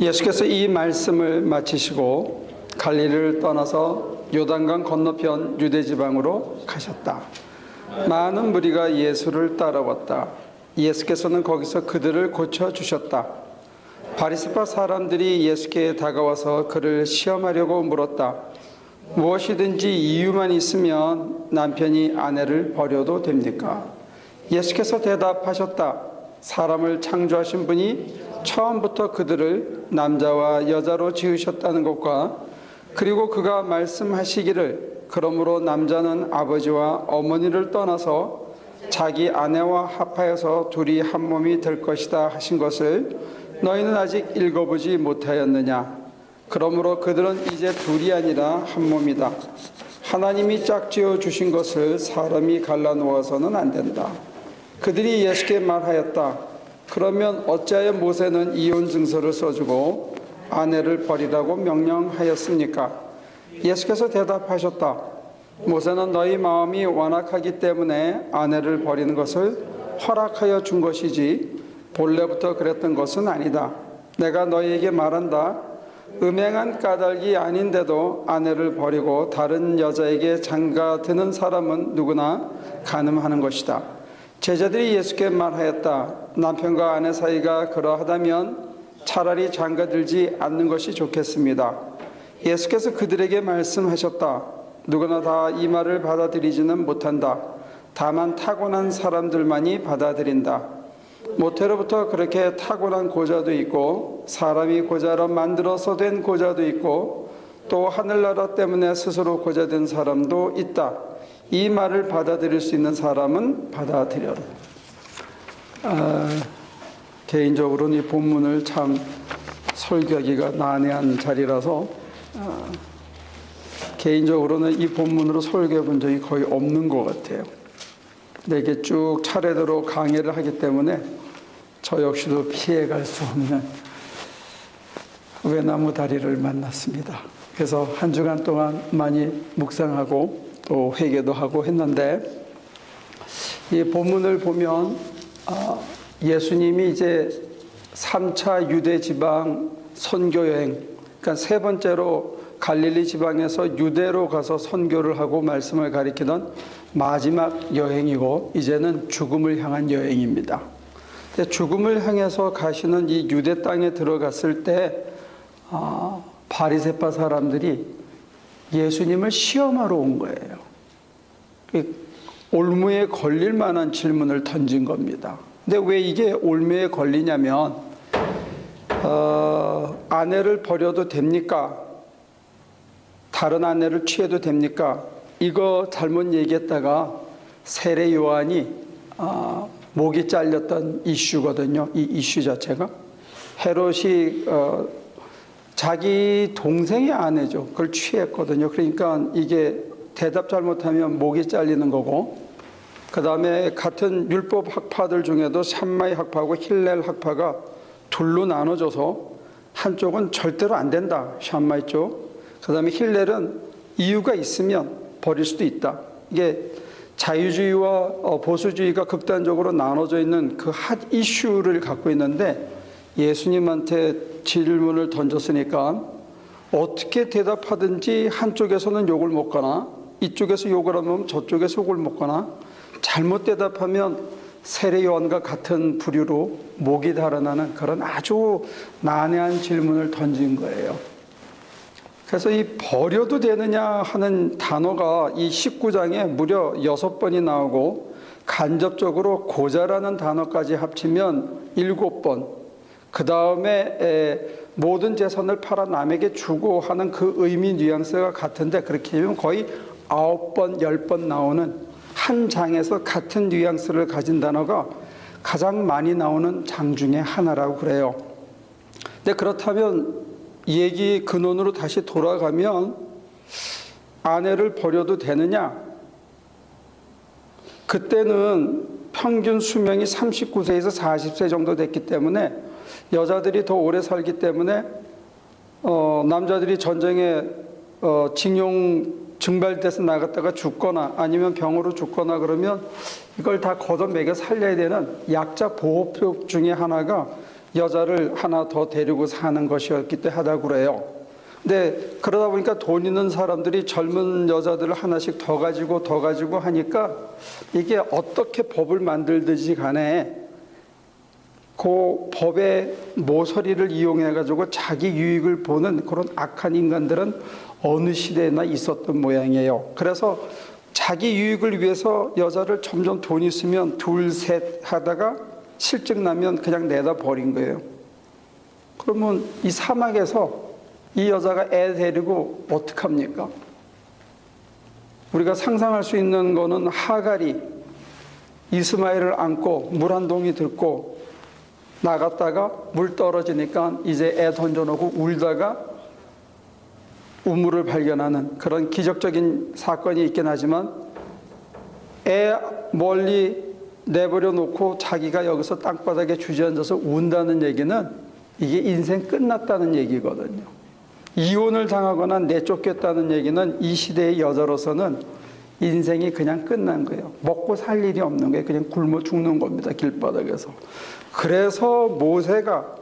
예수께서 이 말씀을 마치시고 갈릴리를 떠나서 요단강 건너편 유대지방으로 가셨다. 많은 무리가 예수를 따라왔다. 예수께서는 거기서 그들을 고쳐주셨다. 바리새파 사람들이 예수께 다가와서 그를 시험하려고 물었다. 무엇이든지 이유만 있으면 남편이 아내를 버려도 됩니까? 예수께서 대답하셨다. 사람을 창조하신 분이 처음부터 그들을 남자와 여자로 지으셨다는 것과 그리고 그가 말씀하시기를 그러므로 남자는 아버지와 어머니를 떠나서 자기 아내와 합하여서 둘이 한 몸이 될 것이다 하신 것을 너희는 아직 읽어보지 못하였느냐? 그러므로 그들은 이제 둘이 아니라 한 몸이다. 하나님이 짝지어 주신 것을 사람이 갈라놓아서는 안 된다. 그들이 예수께 말하였다. 그러면 어찌하여 모세는 이혼 증서를 써주고 아내를 버리라고 명령하였습니까? 예수께서 대답하셨다. 모세는 너희 마음이 완악하기 때문에 아내를 버리는 것을 허락하여 준 것이지 본래부터 그랬던 것은 아니다. 내가 너희에게 말한다. 음행한 까닭이 아닌데도 아내를 버리고 다른 여자에게 장가드는 사람은 누구나 간음하는 것이다. 제자들이 예수께 말하였다. 남편과 아내 사이가 그러하다면 차라리 장가들지 않는 것이 좋겠습니다. 예수께서 그들에게 말씀하셨다. 누구나 다 이 말을 받아들이지는 못한다. 다만 타고난 사람들만이 받아들인다. 모태로부터 그렇게 타고난 고자도 있고 사람이 고자로 만들어서 된 고자도 있고 또 하늘나라 때문에 스스로 고자된 사람도 있다. 이 말을 받아들일 수 있는 사람은 받아들여라. 개인적으로는 이 본문을 참 설교하기가 난해한 자리라서 개인적으로는 이 본문으로 설교해 본 적이 거의 없는 것 같아요. 내게 쭉 차례대로 강의를 하기 때문에 저 역시도 피해갈 수 없는 외나무 다리를 만났습니다. 그래서 한 주간 동안 많이 묵상하고 또 회개도 하고 했는데 이 본문을 보면 예수님이 이제 3차 유대 지방 선교 여행, 그러니까 세 번째로 갈릴리 지방에서 유대로 가서 선교를 하고 말씀을 가리키던 마지막 여행이고 이제는 죽음을 향한 여행입니다. 근데 죽음을 향해서 가시는 이 유대 땅에 들어갔을 때 바리새파 사람들이 예수님을 시험하러 온 거예요. 올무에 걸릴 만한 질문을 던진 겁니다. 근데 왜 이게 올무에 걸리냐면 아내를 버려도 됩니까? 다른 아내를 취해도 됩니까? 이거 잘못 얘기했다가 세례 요한이 목이 잘렸던 이슈거든요. 이 이슈 자체가 헤롯이 자기 동생의 아내죠. 그걸 취했거든요. 그러니까 이게 대답 잘못하면 목이 잘리는 거고, 그 다음에 같은 율법 학파들 중에도 샴마이 학파하고 힐렐 학파가 둘로 나눠져서 한쪽은 절대로 안 된다. 샴마이 쪽. 그 다음에 힐렐은 이유가 있으면 버릴 수도 있다. 이게 자유주의와 보수주의가 극단적으로 나눠져 있는 그 핫 이슈를 갖고 있는데 예수님한테 질문을 던졌으니까 어떻게 대답하든지 한쪽에서는 욕을 먹거나 이쪽에서 욕을 하면 저쪽에서 욕을 먹거나 잘못 대답하면 세례 요한과 같은 부류로 목이 달아나는 그런 아주 난해한 질문을 던진 거예요. 그래서 이 버려도 되느냐 하는 단어가 이 19장에 무려 6번이 나오고 간접적으로 고자라는 단어까지 합치면 7번, 그 다음에 모든 재산을 팔아 남에게 주고 하는 그 의미 뉘앙스가 같은데 그렇게 되면 거의 9번, 10번 나오는 한 장에서 같은 뉘앙스를 가진 단어가 가장 많이 나오는 장 중에 하나라고 그래요. 근데 그렇다면 얘기 근원으로 다시 돌아가면 아내를 버려도 되느냐? 그때는 평균 수명이 39세에서 40세 정도 됐기 때문에 여자들이 더 오래 살기 때문에 남자들이 전쟁에 징용 증발돼서 나갔다가 죽거나 아니면 병으로 죽거나 그러면 이걸 다 걷어매겨 살려야 되는 약자 보호법 중에 하나가 여자를 하나 더 데리고 사는 것이었기 때문에 하다고 그래요. 근데 그러다 보니까 돈 있는 사람들이 젊은 여자들을 하나씩 더 가지고 하니까 이게 어떻게 법을 만들든지 간에 그 법의 모서리를 이용해 가지고 자기 유익을 보는 그런 악한 인간들은 어느 시대나 있었던 모양이에요. 그래서 자기 유익을 위해서 여자를 점점 돈 있으면 둘, 셋 하다가 실증 나면 그냥 내다 버린 거예요. 그러면 이 사막에서 이 여자가 애 데리고 어떡합니까? 우리가 상상할 수 있는 거는 하갈이 이스마엘을 안고 물 한 동이 들고 나갔다가 물 떨어지니까 이제 애 던져놓고 울다가 우물을 발견하는 그런 기적적인 사건이 있긴 하지만 애 멀리 내버려 놓고 자기가 여기서 땅바닥에 주저앉아서 운다는 얘기는 이게 인생 끝났다는 얘기거든요. 이혼을 당하거나 내쫓겼다는 얘기는 이 시대의 여자로서는 인생이 그냥 끝난 거예요. 먹고 살 일이 없는 거예요. 그냥 굶어 죽는 겁니다. 길바닥에서. 그래서 모세가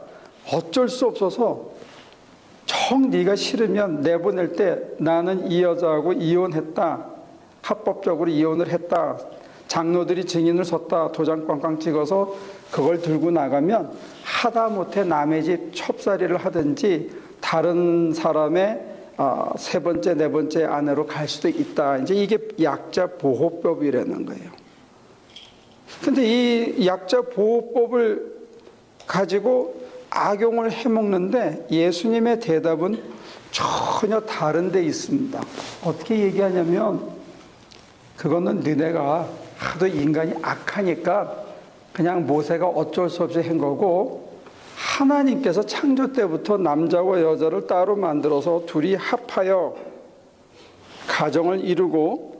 어쩔 수 없어서 정 네가 싫으면 내보낼 때 나는 이 여자하고 이혼했다. 합법적으로 이혼을 했다. 장로들이 증인을 섰다. 도장 꽝꽝 찍어서 그걸 들고 나가면 하다못해 남의 집 첩살이를 하든지 다른 사람의 세 번째, 네 번째 아내로 갈 수도 있다. 이제 이게 약자 보호법이라는 거예요. 근데 이 약자 보호법을 가지고 악용을 해먹는데 예수님의 대답은 전혀 다른 데 있습니다. 어떻게 얘기하냐면 그거는 너네가 하도 인간이 악하니까 그냥 모세가 어쩔 수 없이 한 거고 하나님께서 창조 때부터 남자와 여자를 따로 만들어서 둘이 합하여 가정을 이루고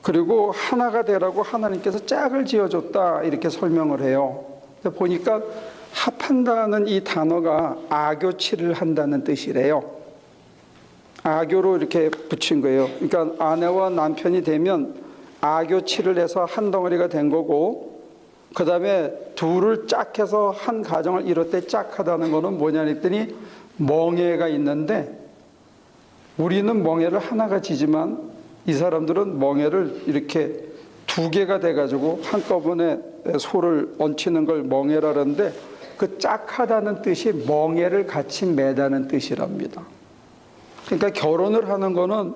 그리고 하나가 되라고 하나님께서 짝을 지어줬다 이렇게 설명을 해요. 보니까 합한다는 이 단어가 아교치를 한다는 뜻이래요. 아교로 이렇게 붙인 거예요. 그러니까 아내와 남편이 되면 아교치를 해서 한 덩어리가 된 거고 그 다음에 둘을 짝해서 한 가정을 이룰 때 짝하다는 거는 뭐냐 했더니 멍에가 있는데 우리는 멍에를 하나가 지지만 이 사람들은 멍에를 이렇게 두 개가 돼가지고 한꺼번에 소를 얹히는 걸 멍에라는데 그 짝하다는 뜻이 멍에를 같이 매다는 뜻이랍니다. 그러니까 결혼을 하는 거는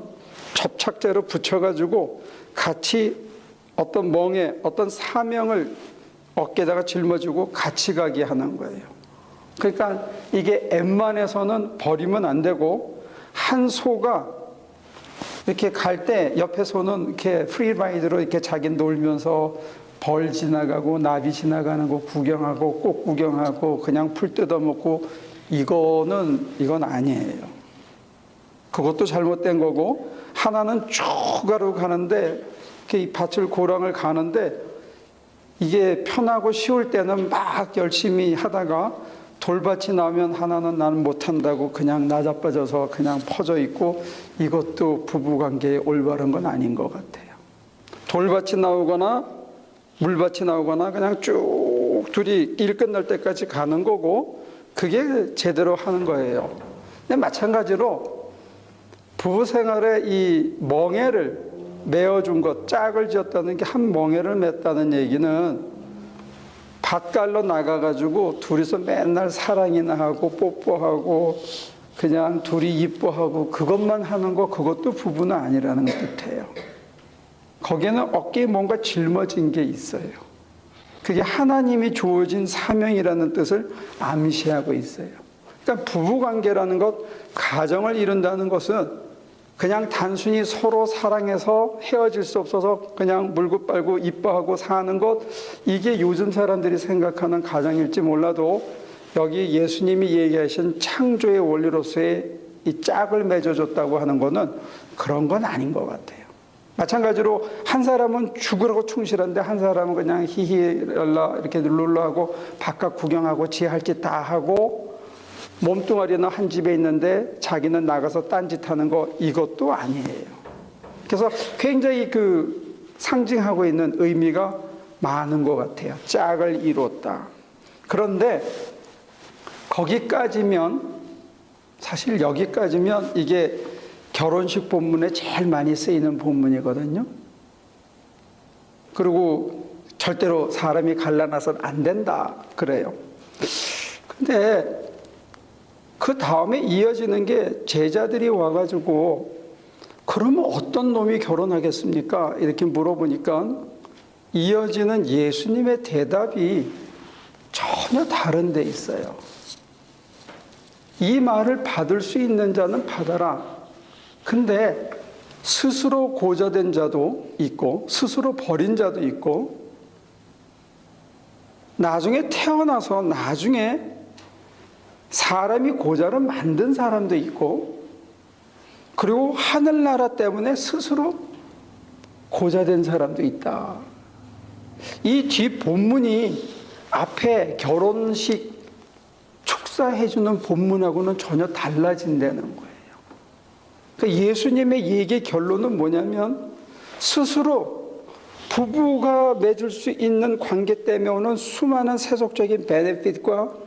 접착제로 붙여가지고 같이 어떤 멍에 어떤 사명을 어깨에다가 짊어지고 같이 가게 하는 거예요. 그러니까 이게 엠만해서는 버리면 안 되고 한 소가 이렇게 갈 때 옆에 소는 이렇게 프리라이드로 이렇게 자기 놀면서 벌 지나가고 나비 지나가는 거 구경하고 꽃 구경하고 그냥 풀 뜯어먹고 이건 아니에요. 그것도 잘못된 거고 하나는 쭉 가는데 이 밭을 고랑을 가는데 이게 편하고 쉬울 때는 막 열심히 하다가 돌밭이 나오면 하나는 나는 못한다고 그냥 나자빠져서 그냥 퍼져 있고 이것도 부부관계에 올바른 건 아닌 것 같아요. 돌밭이 나오거나 물밭이 나오거나 그냥 쭉 둘이 일 끝날 때까지 가는 거고 그게 제대로 하는 거예요. 근데 마찬가지로 부부 생활에 이 멍에를 메어준 것, 짝을 지었다는 게 한 멍에를 맸다는 얘기는 밭갈러 나가가지고 둘이서 맨날 사랑이나 하고 뽀뽀하고 그냥 둘이 이뻐하고 그것만 하는 거 그것도 부부는 아니라는 뜻이에요. 거기에는 어깨에 뭔가 짊어진 게 있어요. 그게 하나님이 주어진 사명이라는 뜻을 암시하고 있어요. 그러니까 부부관계라는 것, 가정을 이룬다는 것은 그냥 단순히 서로 사랑해서 헤어질 수 없어서 그냥 물고 빨고 이뻐하고 사는 것, 이게 요즘 사람들이 생각하는 가정일지 몰라도 여기 예수님이 얘기하신 창조의 원리로서의 이 짝을 맺어줬다고 하는 거는 그런 건 아닌 것 같아요. 마찬가지로 한 사람은 죽으라고 충실한데 한 사람은 그냥 히히랄라 이렇게 룰루하고 바깥 구경하고 지 할 짓 다 하고 몸뚱아리는 한 집에 있는데 자기는 나가서 딴짓하는 거 이것도 아니에요. 그래서 굉장히 상징하고 있는 의미가 많은 것 같아요. 짝을 이뤘다. 그런데 거기까지면, 사실 여기까지면 이게 결혼식 본문에 제일 많이 쓰이는 본문이거든요. 그리고 절대로 사람이 갈라놔서는 안 된다 그래요. 근데 그 다음에 이어지는 게 제자들이 와가지고 그러면 어떤 놈이 결혼하겠습니까? 이렇게 물어보니까 이어지는 예수님의 대답이 전혀 다른 데 있어요. 이 말을 받을 수 있는 자는 받아라. 근데 스스로 고자된 자도 있고 스스로 버린 자도 있고 나중에 태어나서 나중에 사람이 고자를 만든 사람도 있고 그리고 하늘나라 때문에 스스로 고자된 사람도 있다. 이 뒷 본문이 앞에 결혼식 축사해주는 본문하고는 전혀 달라진다는 거예요. 그러니까 예수님의 얘기의 결론은 뭐냐면 스스로 부부가 맺을 수 있는 관계 때문에 오는 수많은 세속적인 베네핏과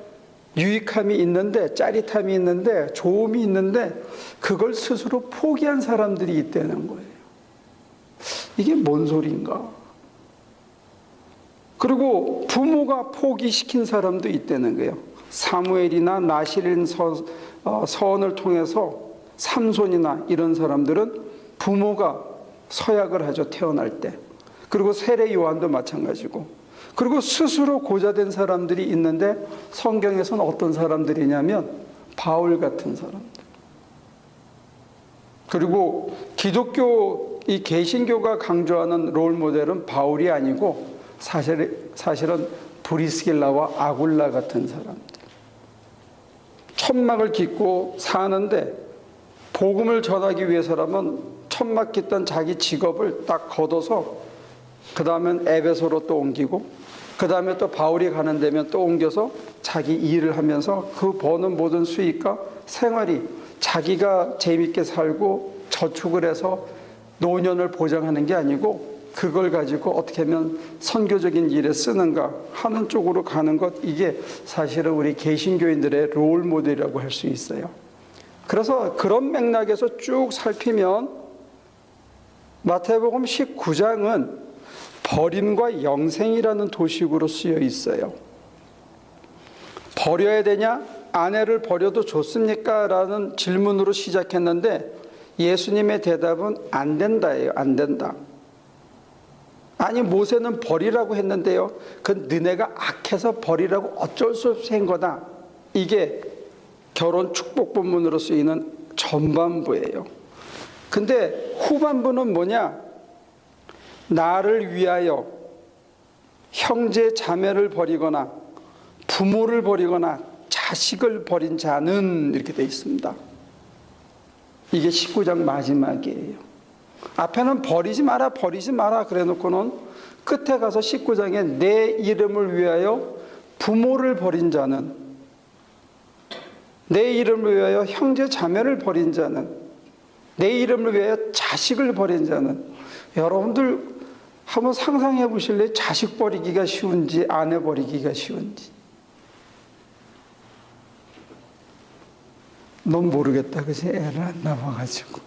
유익함이 있는데, 짜릿함이 있는데, 좋음이 있는데 그걸 스스로 포기한 사람들이 있다는 거예요. 이게 뭔 소린가? 그리고 부모가 포기시킨 사람도 있다는 거예요. 사무엘이나 나실인 서원을 통해서 삼손이나 이런 사람들은 부모가 서약을 하죠, 태어날 때. 그리고 세례 요한도 마찬가지고. 그리고 스스로 고자된 사람들이 있는데 성경에서는 어떤 사람들이냐면 바울 같은 사람들. 그리고 기독교, 이 개신교가 강조하는 롤 모델은 바울이 아니고 사실은 브리스길라와 아굴라 같은 사람들. 천막을 깃고 사는데 복음을 전하기 위해서라면 천막 깃던 자기 직업을 딱 걷어서 그 다음엔 에베소로 또 옮기고 그 다음에 또 바울이 가는 데면 또 옮겨서 자기 일을 하면서 그 버는 모든 수익과 생활이 자기가 재밌게 살고 저축을 해서 노년을 보장하는 게 아니고 그걸 가지고 어떻게 하면 선교적인 일에 쓰는가 하는 쪽으로 가는 것, 이게 사실은 우리 개신교인들의 롤 모델이라고 할 수 있어요. 그래서 그런 맥락에서 쭉 살피면 마태복음 19장은 버림과 영생이라는 도식으로 쓰여 있어요. 버려야 되냐? 아내를 버려도 좋습니까? 라는 질문으로 시작했는데 예수님의 대답은 안 된다예요. 안 된다. 아니 모세는 버리라고 했는데요. 그건 너네가 악해서 버리라고 어쩔 수 없이 한 거다. 이게 결혼 축복 본문으로 쓰이는 전반부예요. 근데 후반부는 뭐냐? 나를 위하여 형제 자매를 버리거나 부모를 버리거나 자식을 버린 자는, 이렇게 되어 있습니다. 이게 19장 마지막이에요. 앞에는 버리지 마라 버리지 마라 그래 놓고는 끝에 가서 19장에 내 이름을 위하여 부모를 버린 자는, 내 이름을 위하여 형제 자매를 버린 자는, 내 이름을 위하여 자식을 버린 자는. 여러분들 한번 상상해 보실래요? 자식 버리기가 쉬운지 아내 버리기가 쉬운지. 넌 모르겠다 그치? 애를 안 낳아가지고.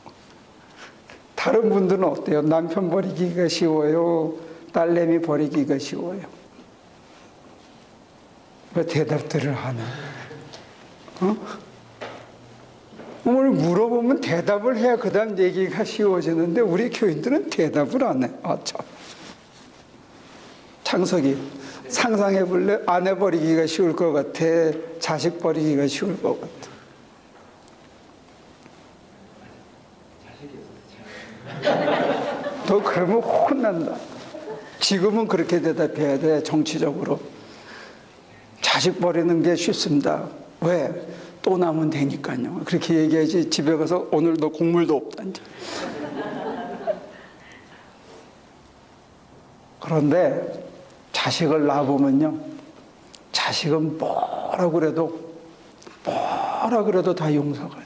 다른 분들은 어때요? 남편 버리기가 쉬워요? 딸내미 버리기가 쉬워요? 왜 대답들을 하나? 뭘 물어보면 대답을 해야 그 다음 얘기가 쉬워지는데 우리 교인들은 대답을 안 해. 아, 참. 창석이 상상해 볼래? 아내 버리기가 쉬울 것 같아? 자식 버리기가 쉬울 것 같아? 너 그러면 혼난다. 지금은 그렇게 대답해야 돼. 정치적으로 자식 버리는 게 쉽습니다. 왜? 또 나면 되니까요. 그렇게 얘기하지. 집에 가서 오늘 너 국물도 없다 이제. 그런데 자식을 낳아보면요, 자식은 뭐라 그래도 다 용서가 돼.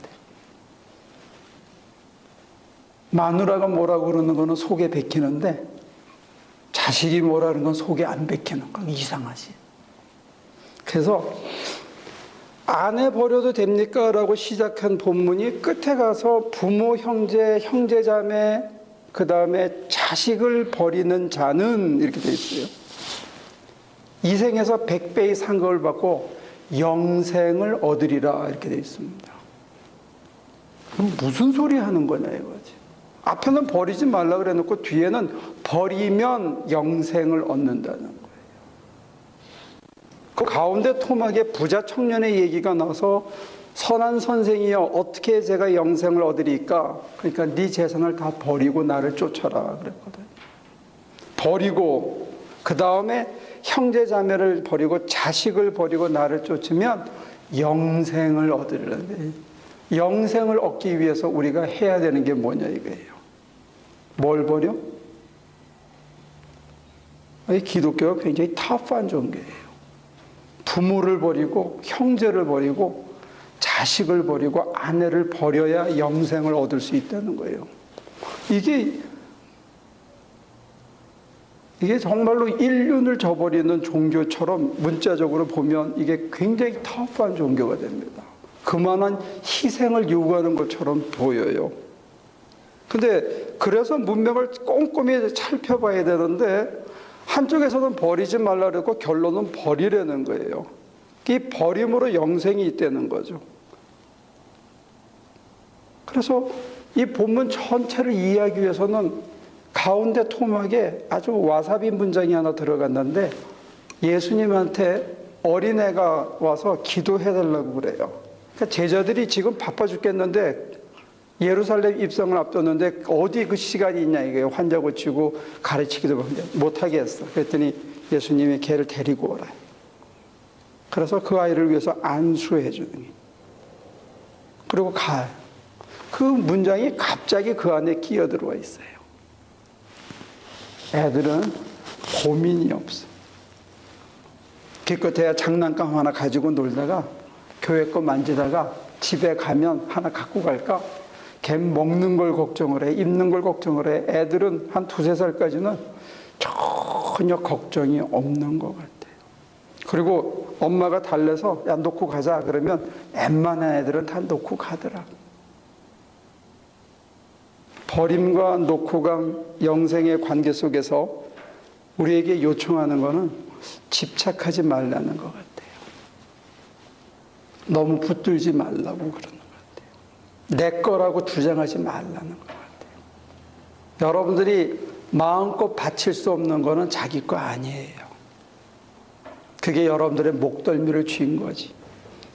마누라가 뭐라고 그러는 거는 속에 베끼는데 자식이 뭐라 그러는 건 속에 안 베끼는 거. 이상하지. 그래서 아내 버려도 됩니까? 라고 시작한 본문이 끝에 가서 부모, 형제, 형제자매, 그 다음에 자식을 버리는 자는 이렇게 돼 있어요. 이 생에서 100배의 상급을 받고 영생을 얻으리라 이렇게 돼 있습니다. 그럼 무슨 소리 하는 거냐 이거지. 앞에는 버리지 말라 그래 놓고 뒤에는 버리면 영생을 얻는다는 거예요. 그 가운데 토막에 부자 청년의 얘기가 나서 선한 선생이여 어떻게 제가 영생을 얻으리까? 그러니까 네 재산을 다 버리고 나를 쫓아라 그랬거든요. 버리고 그 다음에 형제 자매를 버리고 자식을 버리고 나를 쫓으면 영생을 얻으리라는데, 영생을 얻기 위해서 우리가 해야 되는 게 뭐냐 이거예요. 뭘 버려? 기독교가 굉장히 타프한 종교예요. 부모를 버리고 형제를 버리고 자식을 버리고 아내를 버려야 영생을 얻을 수 있다는 거예요. 이게 정말로 인륜을 저버리는 종교처럼 문자적으로 보면 이게 굉장히 터프한 종교가 됩니다. 그만한 희생을 요구하는 것처럼 보여요. 근데 그래서 문맥을 꼼꼼히 살펴봐야 되는데 한쪽에서는 버리지 말라 그랬고 결론은 버리려는 거예요. 이 버림으로 영생이 있다는 거죠. 그래서 이 본문 전체를 이해하기 위해서는 가운데 토막에 아주 와사비 문장이 하나 들어갔는데 예수님한테 어린애가 와서 기도해달라고 그래요. 그러니까 제자들이 지금 바빠 죽겠는데 예루살렘 입성을 앞뒀는데 어디 그 시간이 있냐 이거예요. 환자 고치고 가르치기도 못하게 했어. 그랬더니 예수님이 걔를 데리고 오라. 그래서 그 아이를 위해서 안수해 주는 거예요. 그리고 가요. 그 문장이 갑자기 그 안에 끼어 들어와 있어요. 애들은 고민이 없어. 기껏해야 장난감 하나 가지고 놀다가 교회 거 만지다가 집에 가면 하나 갖고 갈까? 걔 먹는 걸 걱정을 해, 입는 걸 걱정을 해. 애들은 한 2~3살까지는 전혀 걱정이 없는 것 같아요. 그리고 엄마가 달래서 야 놓고 가자 그러면 웬만한 애들은 다 놓고 가더라. 버림과 놓고 간 영생의 관계 속에서 우리에게 요청하는 것은 집착하지 말라는 것 같아요. 너무 붙들지 말라고 그러는 것 같아요. 내 거라고 주장하지 말라는 것 같아요. 여러분들이 마음껏 바칠 수 없는 것은 자기 거 아니에요. 그게 여러분들의 목덜미를 쥔 거지.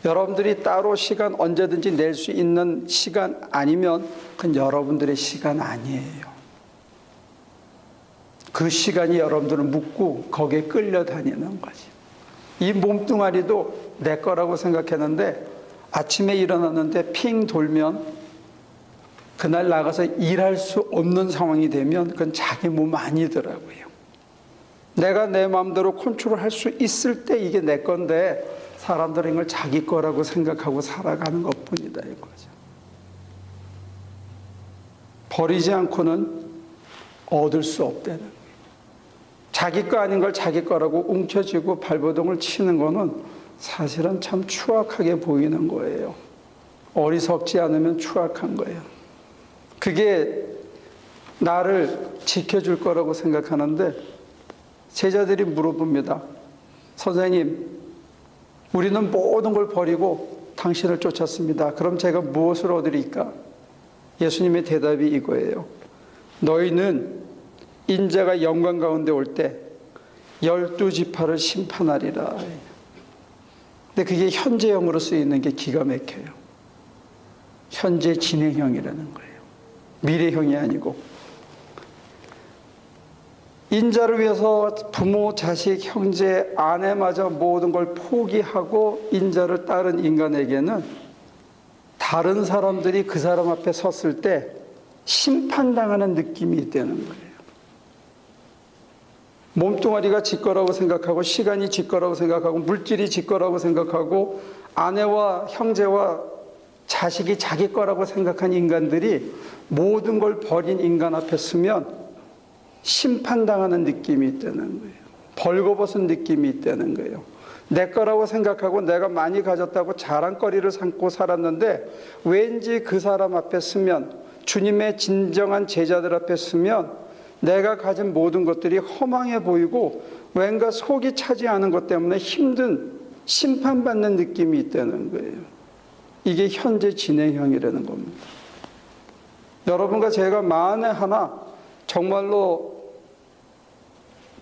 여러분들이 따로 시간 언제든지 낼 수 있는 시간 아니면 그건 여러분들의 시간 아니에요. 그 시간이 여러분들을 묶고 거기에 끌려다니는 거지. 이 몸뚱아리도 내 거라고 생각했는데 아침에 일어났는데 핑 돌면 그날 나가서 일할 수 없는 상황이 되면 그건 자기 몸 아니더라고요. 내가 내 마음대로 컨트롤할 수 있을 때 이게 내 건데 사람들은 이걸 자기 거라고 생각하고 살아가는 것뿐이다 이거죠. 버리지 않고는 얻을 수 없다는 거예요. 자기 거 아닌 걸 자기 거라고 움켜쥐고 발버둥을 치는 거는 사실은 참 추악하게 보이는 거예요. 어리석지 않으면 추악한 거예요. 그게 나를 지켜줄 거라고 생각하는데 제자들이 물어봅니다. 선생님, 우리는 모든 걸 버리고 당신을 쫓았습니다. 그럼 제가 무엇을 얻으리까? 예수님의 대답이 이거예요. 너희는 인자가 영광 가운데 올 때 12지파를 심판하리라. 근데 그게 현재형으로 쓰이는 게 기가 막혀요. 현재 진행형이라는 거예요. 미래형이 아니고. 인자를 위해서 부모, 자식, 형제, 아내마저 모든 걸 포기하고 인자를 따른 인간에게는 다른 사람들이 그 사람 앞에 섰을 때 심판당하는 느낌이 있다는 거예요. 몸뚱아리가 지 거라고 생각하고 시간이 지 거라고 생각하고 물질이 지 거라고 생각하고 아내와 형제와 자식이 자기 거라고 생각한 인간들이 모든 걸 버린 인간 앞에 서면 심판당하는 느낌이 있다는 거예요. 벌거벗은 느낌이 있다는 거예요. 내 거라고 생각하고 내가 많이 가졌다고 자랑거리를 삼고 살았는데, 왠지 그 사람 앞에 서면, 주님의 진정한 제자들 앞에 서면 내가 가진 모든 것들이 허망해 보이고 왠가 속이 차지 않은 것 때문에 힘든, 심판받는 느낌이 있다는 거예요. 이게 현재 진행형이라는 겁니다. 여러분과 제가 만에 하나 정말로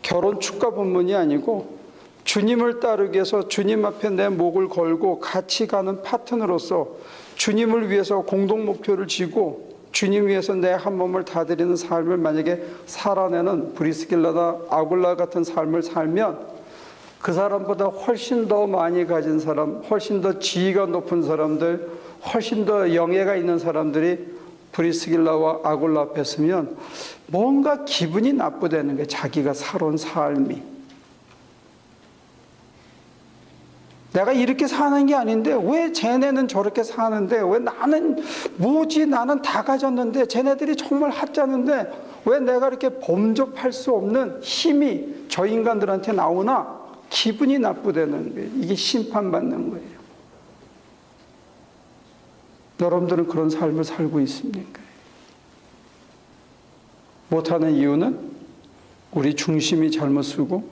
결혼 축가 본문이 아니고 주님을 따르기 위해서 주님 앞에 내 목을 걸고 같이 가는 파트너로서 주님을 위해서 공동 목표를 쥐고 주님 위해서 내 한 몸을 다 드리는 삶을 만약에 살아내는 브리스길라나 아굴라 같은 삶을 살면, 그 사람보다 훨씬 더 많이 가진 사람, 훨씬 더 지위가 높은 사람들, 훨씬 더 영예가 있는 사람들이 브리스길라와 아굴라 앞에 서면 뭔가 기분이 나쁘다는 거예요. 자기가 살아온 삶이. 내가 이렇게 사는 게 아닌데 왜 쟤네는 저렇게 사는데, 왜 나는 뭐지, 나는 다 가졌는데 쟤네들이 정말 하찮은데 왜 내가 이렇게 범접할 수 없는 힘이 저 인간들한테 나오나, 기분이 나쁘다는 거예요. 이게 심판받는 거예요. 여러분들은 그런 삶을 살고 있습니까? 못하는 이유는 우리 중심이 잘못 쓰고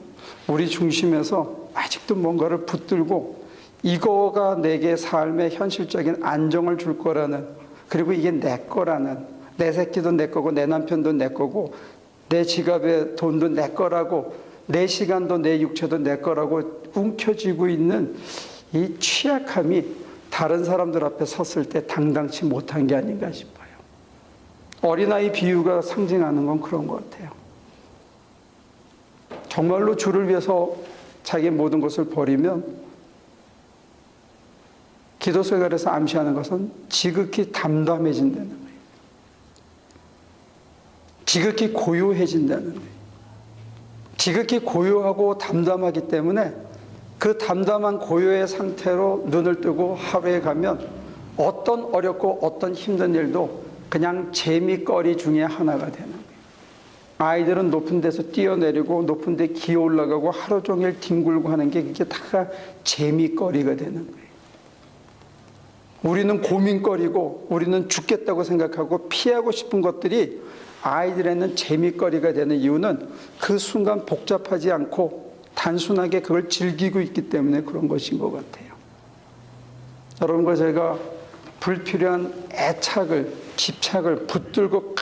우리 중심에서 아직도 뭔가를 붙들고 이거가 내게 삶의 현실적인 안정을 줄 거라는, 그리고 이게 내 거라는, 내 새끼도 내 거고 내 남편도 내 거고 내 지갑의 돈도 내 거라고, 내 시간도 내 육체도 내 거라고 움켜쥐고 있는 이 취약함이 다른 사람들 앞에 섰을 때 당당치 못한 게 아닌가 싶어요. 어린아이 비유가 상징하는 건 그런 것 같아요. 정말로 주를 위해서 자기 모든 것을 버리면, 기도 생활에서 암시하는 것은 지극히 담담해진다는 거예요. 지극히 고요해진다는 거예요. 지극히 고요하고 담담하기 때문에 그 담담한 고요의 상태로 눈을 뜨고 하루에 가면 어떤 어렵고 어떤 힘든 일도 그냥 재미거리 중에 하나가 되는 거예요. 아이들은 높은 데서 뛰어내리고 높은 데 기어 올라가고 하루 종일 뒹굴고 하는 게 그게 다 재미거리가 되는 거예요. 우리는 고민거리고 우리는 죽겠다고 생각하고 피하고 싶은 것들이 아이들에는 재미거리가 되는 이유는 그 순간 복잡하지 않고 단순하게 그걸 즐기고 있기 때문에 그런 것인 것 같아요. 여러분과 제가 불필요한 애착을, 집착을 붙들고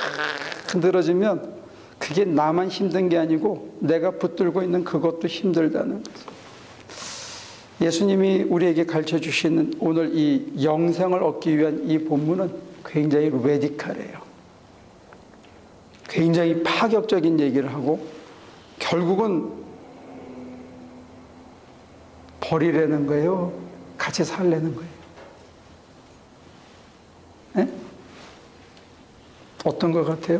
늘어지면 그게 나만 힘든 게 아니고 내가 붙들고 있는 그것도 힘들다는 거죠. 예수님이 우리에게 가르쳐 주시는 오늘 이 영생을 얻기 위한 이 본문은 굉장히 레디컬해요. 굉장히 파격적인 얘기를 하고 결국은 버리려는 거예요? 같이 살려는 거예요? 네? 어떤 것 같아요?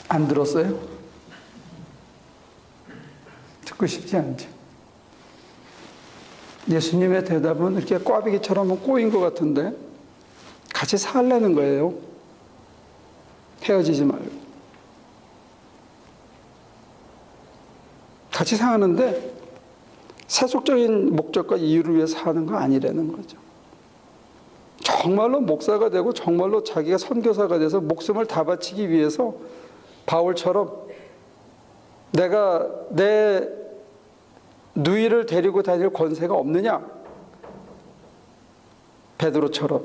안 들었어요? 듣고 싶지 않죠? 예수님의 대답은 이렇게 꽈배기처럼 꼬인 것 같은데 같이 살려는 거예요. 헤어지지 말고. 같이 사는데 세속적인 목적과 이유를 위해서 사는 거 아니라는 거죠. 정말로 목사가 되고 정말로 자기가 선교사가 돼서 목숨을 다 바치기 위해서 바울처럼 내가 내 누이를 데리고 다닐 권세가 없느냐? 베드로처럼.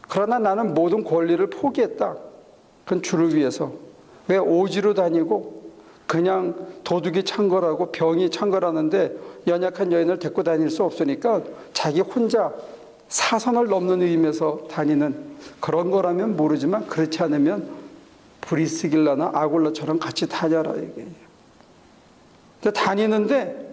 그러나 나는 모든 권리를 포기했다. 그건 주를 위해서. 왜 오지로 다니고 그냥 도둑이 창궐하고 병이 창궐하는데 연약한 여인을 데리고 다닐 수 없으니까 자기 혼자 사선을 넘는 의미에서 다니는 그런 거라면 모르지만 그렇지 않으면 브리스길라나 아굴라처럼 같이 다녀라 이게. 근데 다니는데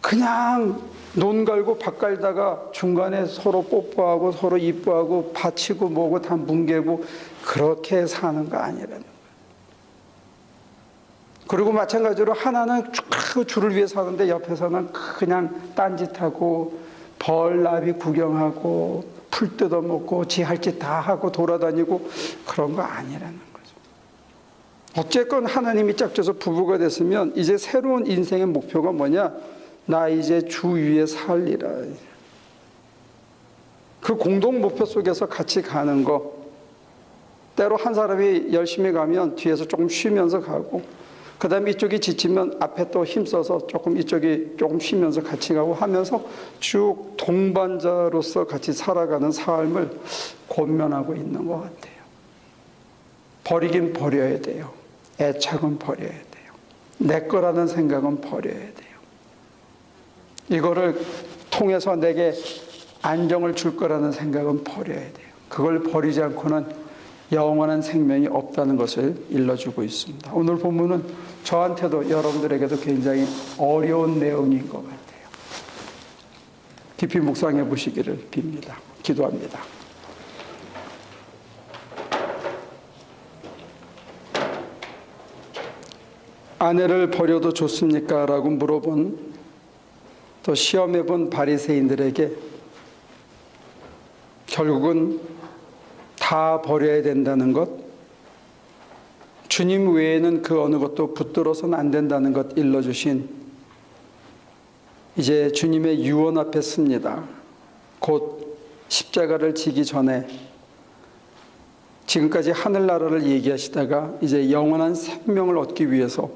그냥 논 갈고 밭 갈다가 중간에 서로 뽀뽀하고 서로 이뻐하고 바치고 뭐고 다 뭉개고 그렇게 사는 거 아니라는 거예요. 그리고 마찬가지로 하나는 주를 위해 사는데 옆에서는 그냥 딴짓하고 벌, 나비 구경하고 풀 뜯어먹고 지 할 짓 다 하고 돌아다니고 그런 거 아니라는 거죠. 어쨌건 하나님이 짝져서 부부가 됐으면 이제 새로운 인생의 목표가 뭐냐? 나 이제 주 위에 살리라. 그 공동 목표 속에서 같이 가는 거. 때로 한 사람이 열심히 가면 뒤에서 조금 쉬면서 가고, 그 다음에 이쪽이 지치면 앞에 또 힘써서 조금 이쪽이 조금 쉬면서 같이 가고 하면서 쭉 동반자로서 같이 살아가는 삶을 권면하고 있는 것 같아요. 버리긴 버려야 돼요. 애착은 버려야 돼요. 내 거라는 생각은 버려야 돼요. 이거를 통해서 내게 안정을 줄 거라는 생각은 버려야 돼요. 그걸 버리지 않고는 영원한 생명이 없다는 것을 일러주고 있습니다. 오늘 본문은 저한테도 여러분들에게도 굉장히 어려운 내용인 것 같아요. 깊이 묵상해 보시기를 빕니다. 기도합니다. 아내를 버려도 좋습니까? 라고 물어본, 또 시험해 본 바리새인들에게 결국은 다 버려야 된다는 것, 주님 외에는 그 어느 것도 붙들어서는 안 된다는 것 일러주신, 이제 주님의 유언 앞에 섭니다. 곧 십자가를 지기 전에 지금까지 하늘나라를 얘기하시다가 이제 영원한 생명을 얻기 위해서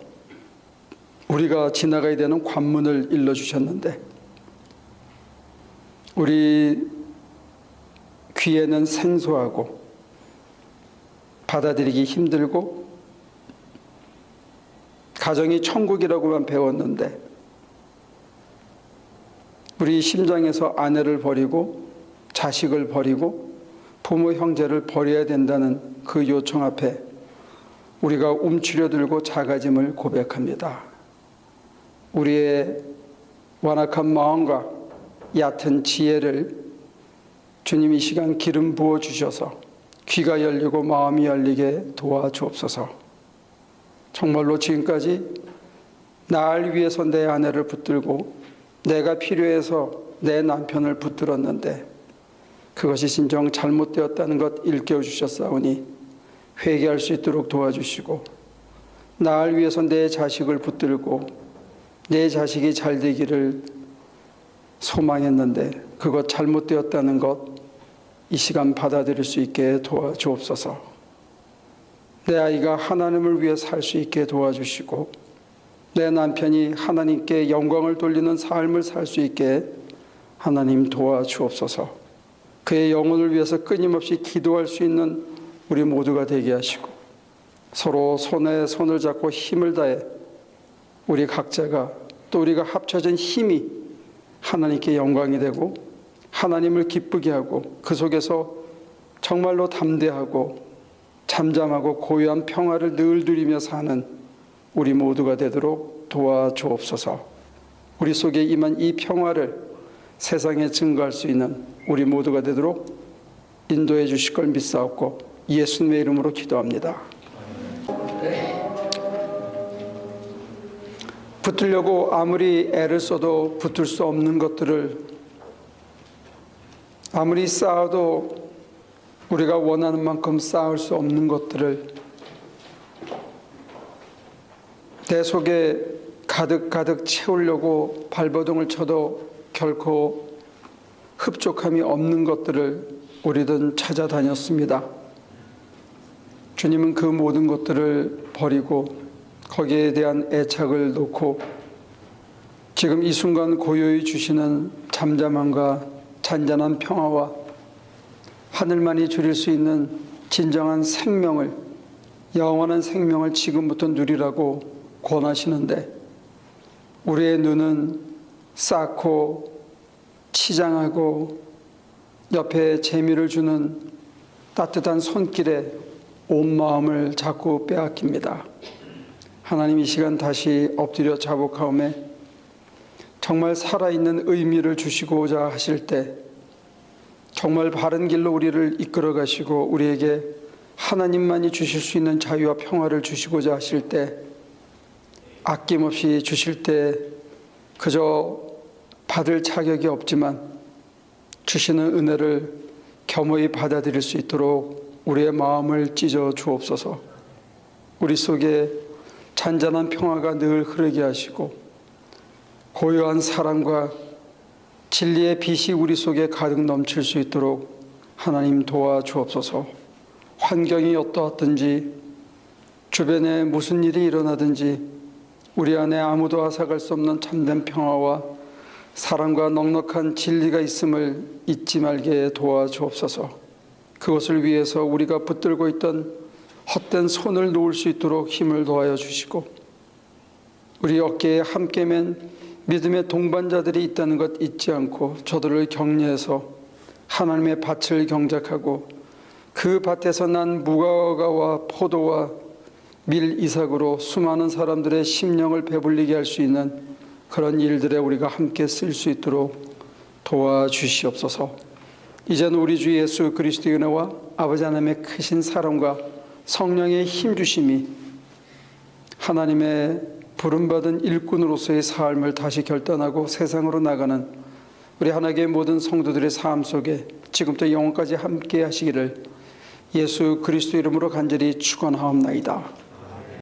우리가 지나가야 되는 관문을 일러주셨는데, 우리 귀에는 생소하고 받아들이기 힘들고 가정이 천국이라고만 배웠는데, 우리 심장에서 아내를 버리고 자식을 버리고 부모 형제를 버려야 된다는 그 요청 앞에 우리가 움츠려들고 작아짐을 고백합니다. 우리의 완악한 마음과 얕은 지혜를 주님 이 시간 기름 부어 주셔서 귀가 열리고 마음이 열리게 도와주옵소서. 정말로 지금까지 날 위해서 내 아내를 붙들고 내가 필요해서 내 남편을 붙들었는데 그것이 진정 잘못되었다는 것 일깨워 주셨사오니 회개할 수 있도록 도와주시고, 날 위해서 내 자식을 붙들고 내 자식이 잘 되기를 소망했는데 그것 잘못되었다는 것 이 시간 받아들일 수 있게 도와주옵소서. 내 아이가 하나님을 위해 살 수 있게 도와주시고, 내 남편이 하나님께 영광을 돌리는 삶을 살 수 있게 하나님 도와주옵소서. 그의 영혼을 위해서 끊임없이 기도할 수 있는 우리 모두가 되게 하시고, 서로 손에 손을 잡고 힘을 다해 우리 각자가, 또 우리가 합쳐진 힘이 하나님께 영광이 되고 하나님을 기쁘게 하고 그 속에서 정말로 담대하고 잠잠하고 고요한 평화를 늘 누리며 사는 우리 모두가 되도록 도와주옵소서. 우리 속에 임한 이 평화를 세상에 증거할 수 있는 우리 모두가 되도록 인도해 주실 걸 믿사옵고 예수님의 이름으로 기도합니다. 붙들려고 아무리 애를 써도 붙을 수 없는 것들을, 아무리 쌓아도 우리가 원하는 만큼 쌓을 수 없는 것들을 내 속에 가득가득 채우려고 발버둥을 쳐도 결코 흡족함이 없는 것들을 우리는 찾아다녔습니다. 주님은 그 모든 것들을 버리고 거기에 대한 애착을 놓고 지금 이 순간 고요히 주시는 잠잠함과 잔잔한 평화와 하늘만이 주릴 수 있는 진정한 생명을, 영원한 생명을 지금부터 누리라고 권하시는데, 우리의 눈은 쌓고 치장하고 옆에 재미를 주는 따뜻한 손길에 온 마음을 자꾸 빼앗깁니다. 하나님, 이 시간 다시 엎드려 자복하오매 정말 살아있는 의미를 주시고자 하실 때, 정말 바른 길로 우리를 이끌어 가시고 우리에게 하나님만이 주실 수 있는 자유와 평화를 주시고자 하실 때, 아낌없이 주실 때 그저 받을 자격이 없지만 주시는 은혜를 겸허히 받아들일 수 있도록 우리의 마음을 찢어 주옵소서. 우리 속에 잔잔한 평화가 늘 흐르게 하시고 고요한 사랑과 진리의 빛이 우리 속에 가득 넘칠 수 있도록 하나님 도와주옵소서. 환경이 어떠하든지 주변에 무슨 일이 일어나든지 우리 안에 아무도 앗아갈 수 없는 참된 평화와 사랑과 넉넉한 진리가 있음을 잊지 말게 도와주옵소서. 그것을 위해서 우리가 붙들고 있던 헛된 손을 놓을 수 있도록 힘을 더하여 주시고 우리 어깨에 함께 맨 믿음의 동반자들이 있다는 것 잊지 않고 저들을 격려해서 하나님의 밭을 경작하고 그 밭에서 난 무화과와 포도와 밀 이삭으로 수많은 사람들의 심령을 배불리게 할 수 있는 그런 일들에 우리가 함께 쓸 수 있도록 도와주시옵소서. 이제는 우리 주 예수 그리스도의 은혜와 아버지 하나님의 크신 사랑과 성령의 힘주심이 하나님의 부름받은 일꾼으로서의 삶을 다시 결단하고 세상으로 나가는 우리 하나님의 모든 성도들의 삶 속에 지금부터 영원까지 함께 하시기를 예수 그리스도 이름으로 간절히 축원하옵나이다.